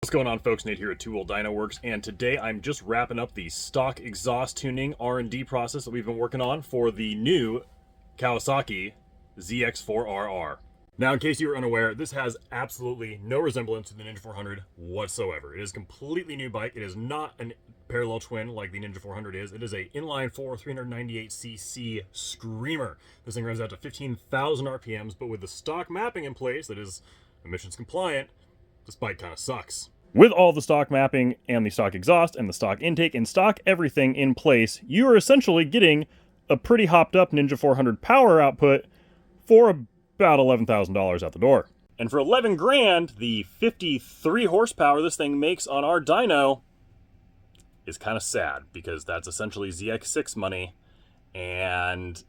What's going on, folks? Nate here at Two Wheel Dyno Works, and today I'm just wrapping up the stock exhaust tuning R&D process that we've been working on for the new Kawasaki ZX4RR. Now, in case you were unaware, this has absolutely no resemblance to the Ninja 400 whatsoever. It is a completely new bike. It is not a parallel twin like the Ninja 400 is. It is a inline-4 398cc screamer. This thing runs out to 15,000 RPMs, but with the stock mapping in place that is emissions compliant, this bike kind of sucks. With all the stock mapping and the stock exhaust and the stock intake and stock everything in place, you are essentially getting a pretty hopped up Ninja 400 power output for about $11,000 out the door. And for 11 grand, the 53 horsepower this thing makes on our dyno is kind of sad, because that's essentially ZX6 money, and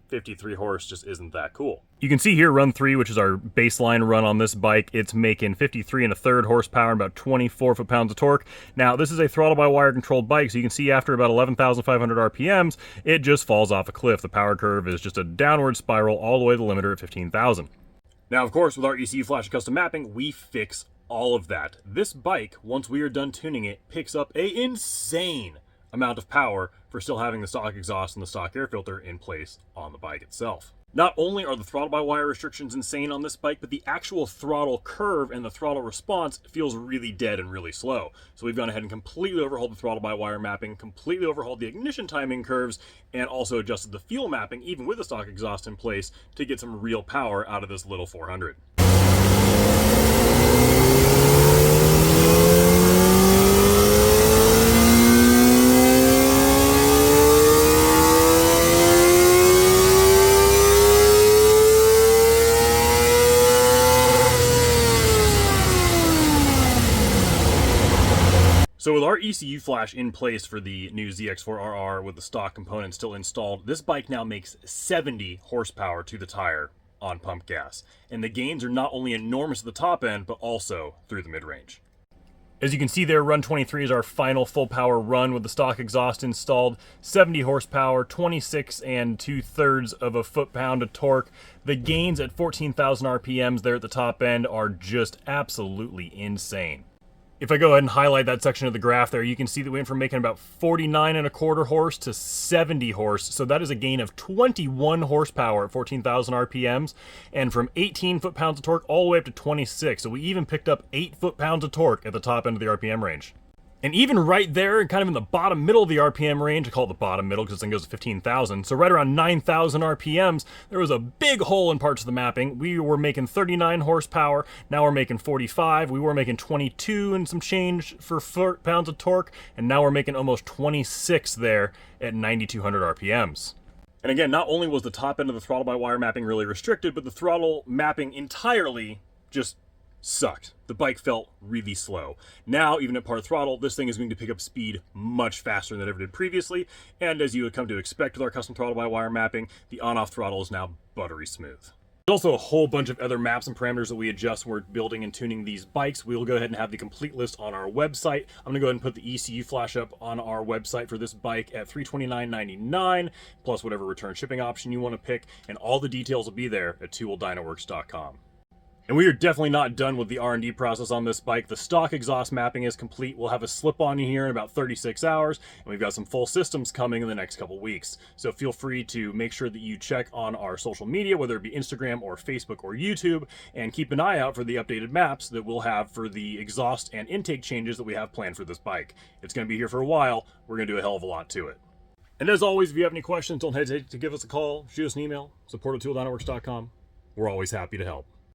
53 horse just isn't that cool. You can see here run 3, which is our baseline run on this bike. It's making 53 1/3 horsepower and about 24 foot-pounds of torque. Now, this is a throttle-by-wire controlled bike, so you can see after about 11,500 RPMs, it just falls off a cliff. The power curve is just a downward spiral all the way to the limiter at 15,000. Now, of course, with our ECU Flash custom mapping, we fix all of that. This bike, once we are done tuning it, picks up an insane amount of power for still having the stock exhaust and the stock air filter in place on the bike itself. Not only are the throttle-by-wire restrictions insane on this bike, but the actual throttle curve and the throttle response feels really dead and really slow. So we've gone ahead and completely overhauled the throttle-by-wire mapping, completely overhauled the ignition timing curves, and also adjusted the fuel mapping, even with the stock exhaust in place, to get some real power out of this little 400. So with our ECU Flash in place for the new ZX4RR with the stock components still installed, this bike now makes 70 horsepower to the tire on pump gas. And the gains are not only enormous at the top end, but also through the mid-range. As you can see there, run 23 is our final full power run with the stock exhaust installed. 70 horsepower, 26 2/3 of a foot-pound of torque. The gains at 14,000 RPMs there at the top end are just absolutely insane. If I go ahead and highlight that section of the graph there, you can see that we went from making about 49 1/4 horse to 70 horse. So that is a gain of 21 horsepower at 14,000 RPMs, and from 18 foot-pounds of torque all the way up to 26. So we even picked up 8 foot-pounds of torque at the top end of the RPM range. And even right there, kind of in the bottom middle of the RPM range, I call it the bottom middle because this thing goes to 15,000, so right around 9,000 RPMs, there was a big hole in parts of the mapping. We were making 39 horsepower, now we're making 45, we were making 22 and some change for foot-pounds of torque, and now we're making almost 26 there at 9,200 RPMs. And again, not only was the top end of the throttle-by-wire mapping really restricted, but the throttle mapping entirely just sucked. The bike felt really slow. Now, even at part throttle, this thing is going to pick up speed much faster than it ever did previously, and as you would come to expect with our custom throttle-by-wire mapping, the on-off throttle is now buttery smooth. There's also a whole bunch of other maps and parameters that we adjust when we're building and tuning these bikes. We will go ahead and have the complete list on our website. I'm going to go ahead and put the ECU Flash up on our website for this bike at $329.99, plus whatever return shipping option you want to pick, and all the details will be there at twowheeldynoworks.com. And we are definitely not done with the R&D process on this bike. The stock exhaust mapping is complete. We'll have a slip-on here in about 36 hours, and we've got some full systems coming in the next couple weeks. So feel free to make sure that you check on our social media, whether it be Instagram or Facebook or YouTube, and keep an eye out for the updated maps that we'll have for the exhaust and intake changes that we have planned for this bike. It's going to be here for a while. We're going to do a hell of a lot to it. And as always, if you have any questions, don't hesitate to give us a call, shoot us an email, support@twowheeldynoworks.com. We're always happy to help.